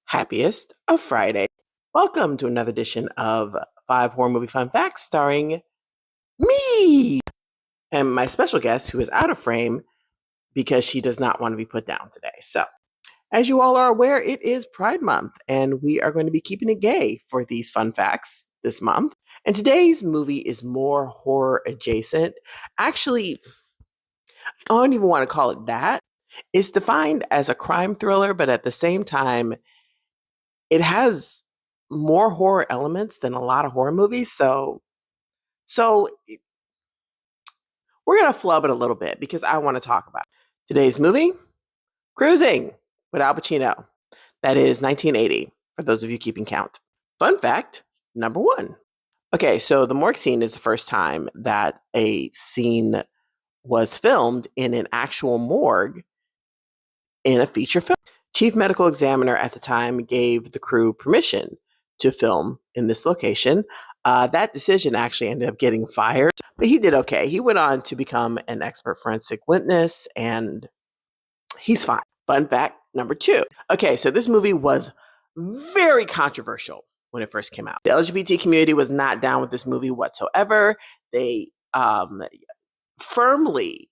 Happiest of Friday. Welcome to another edition of 5 Horror Movie Fun Facts starring me and my special guest who is out of frame because she does not want to be put down today. So, as you all are aware, it is Pride Month and we are going to be keeping it gay for these fun facts this month. And today's movie is more horror adjacent. Actually, I don't even want to call it that. It's defined as a crime thriller, but at the same time, it has more horror elements than a lot of horror movies. So we're gonna flub it a little bit because I want to talk about today's movie, Cruising with Al Pacino. That is 1980, for those of you keeping count. Fun fact number one. Okay, so the morgue scene is the first time that a scene was filmed in an actual morgue in a feature film. Chief medical examiner at the time gave the crew permission to film in this location. That decision actually ended up getting fired, but he did okay. He went on to become an expert forensic witness, and he's fine. Fun fact number two. Okay, so this movie was very controversial when it first came out. The LGBT community was not down with this movie whatsoever. They firmly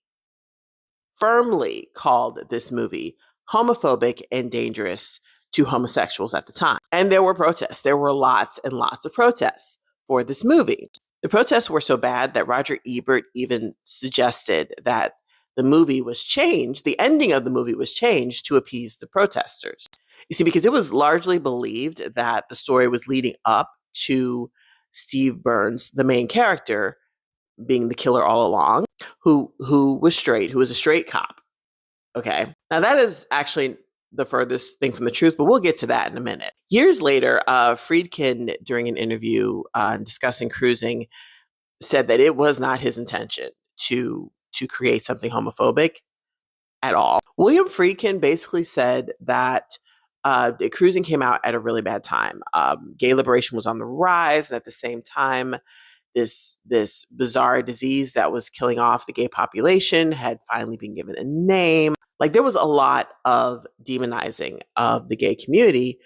called this movie homophobic and dangerous to homosexuals at the time. And there were protests. There were lots and lots of protests for this movie. The protests were so bad that Roger Ebert even suggested that the movie was changed, the ending of the movie was changed to appease the protesters. You see, because it was largely believed that the story was leading up to Steve Burns, the main character, being the killer all along, who was straight, who was a straight cop. Okay. Now that is actually the furthest thing from the truth, but we'll get to that in a minute. Years later, Friedkin, during an interview discussing Cruising, said that it was not his intention to create something homophobic at all. William Friedkin basically said that Cruising came out at a really bad time. Gay liberation was on the rise, and at the same time, this bizarre disease that was killing off the gay population had finally been given a name. Like, there was a lot of demonizing of the gay community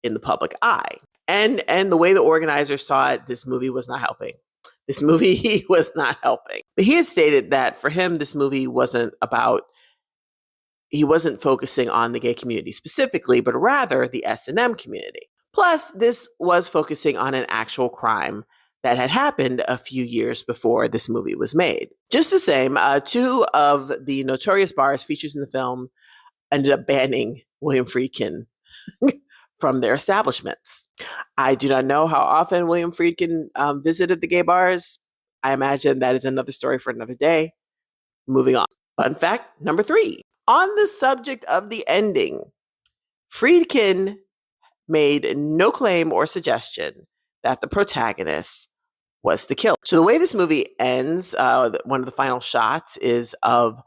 in the public eye. And the way the organizers saw it, this movie was not helping. This movie was not helping. But he has stated that for him, this movie he wasn't focusing on the gay community specifically, but rather the S&M community. Plus, this was focusing on an actual crime that had happened a few years before this movie was made. Just the same, two of the notorious bars featured in the film ended up banning William Friedkin from their establishments. I do not know how often William Friedkin visited the gay bars. I imagine that is another story for another day. Moving on. Fun fact number three. On the subject of the ending, Friedkin made no claim or suggestion that the protagonist was the killer. So the way this movie ends, one of the final shots is of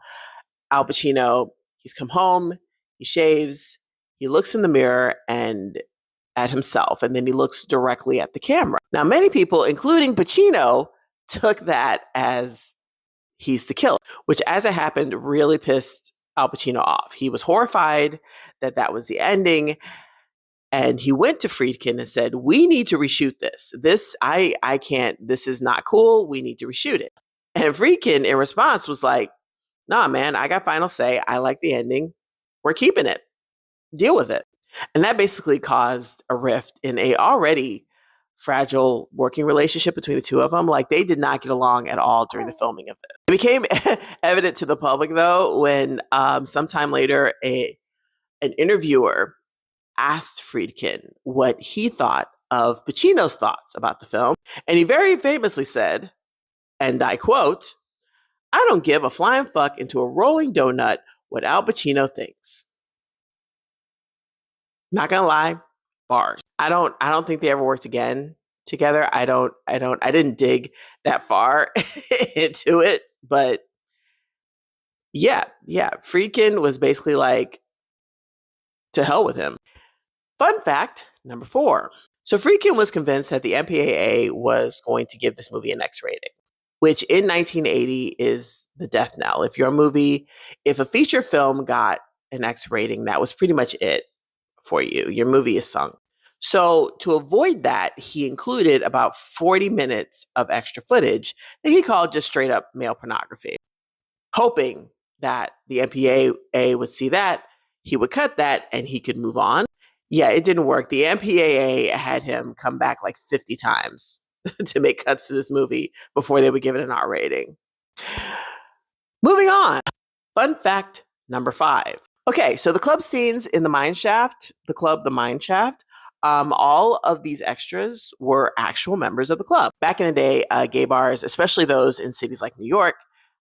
Al Pacino. He's come home, he shaves, he looks in the mirror and at himself, and then he looks directly at the camera. Now, many people, including Pacino, took that as he's the killer, which, as it happened, really pissed Al Pacino off. He was horrified that that was the ending. And he went to Friedkin and said, "We need to reshoot this. I can't, this is not cool. We need to reshoot it." And Friedkin, in response, was like, "Nah, man, I got final say. I like the ending. We're keeping it. Deal with it." And that basically caused a rift in a already fragile working relationship between the two of them. Like, they did not get along at all during the filming of it. It became evident to the public, though, when sometime later, an interviewer asked Friedkin what he thought of Pacino's thoughts about the film. And he very famously said, and I quote, "I don't give a flying fuck into a rolling donut what Al Pacino thinks." Not gonna lie, bars. I don't think they ever worked again together. I didn't dig that far into it, but yeah. Friedkin was basically like, to hell with him. Fun fact number four. So Friedkin was convinced that the MPAA was going to give this movie an X rating, which in 1980 is the death knell. If a feature film got an X rating, that was pretty much it for you. Your movie is sunk. So to avoid that, he included about 40 minutes of extra footage that he called just straight up male pornography, hoping that the MPAA would see that, he would cut that, and he could move on. Yeah, it didn't work. The MPAA had him come back like 50 times to make cuts to this movie before they would give it an R rating. Moving on. Fun fact number 5. Okay, so the club scenes in the mine shaft, the mine shaft, all of these extras were actual members of the club. Back in the day, gay bars, especially those in cities like New York,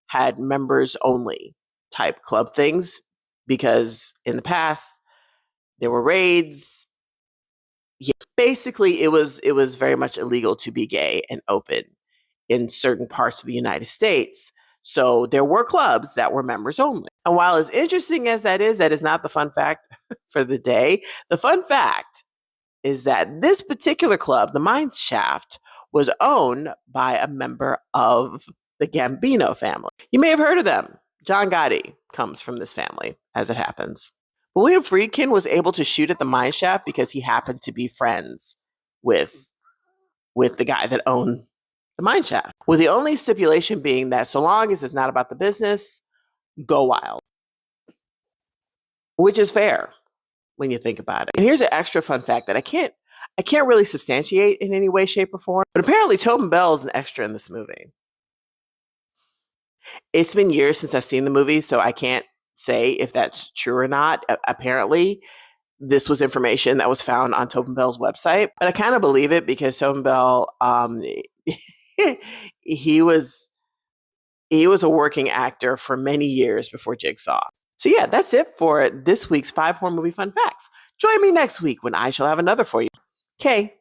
had members only type club things because in the past there were raids. Yeah, basically it was very much illegal to be gay and open in certain parts of the United States. So there were clubs that were members only. And while as interesting as that is not the fun fact for the day. The fun fact is that this particular club, the Mine Shaft, was owned by a member of the Gambino family. You may have heard of them. John Gotti comes from this family, as it happens. William Friedkin was able to shoot at the mine shaft because he happened to be friends with the guy that owned the mine shaft, with the only stipulation being that so long as it's not about the business, go wild. Which is fair when you think about it. And here's an extra fun fact that I can't really substantiate in any way, shape, or form, but apparently Tobin Bell is an extra in this movie. It's been years since I've seen the movie, so I can't say if that's true or not. Apparently, this was information that was found on Tobin Bell's website, but I kind of believe it because Tobin Bell, he was a working actor for many years before Jigsaw. So yeah, that's it for this week's 5 horror movie fun facts. Join me next week when I shall have another for you. Okay,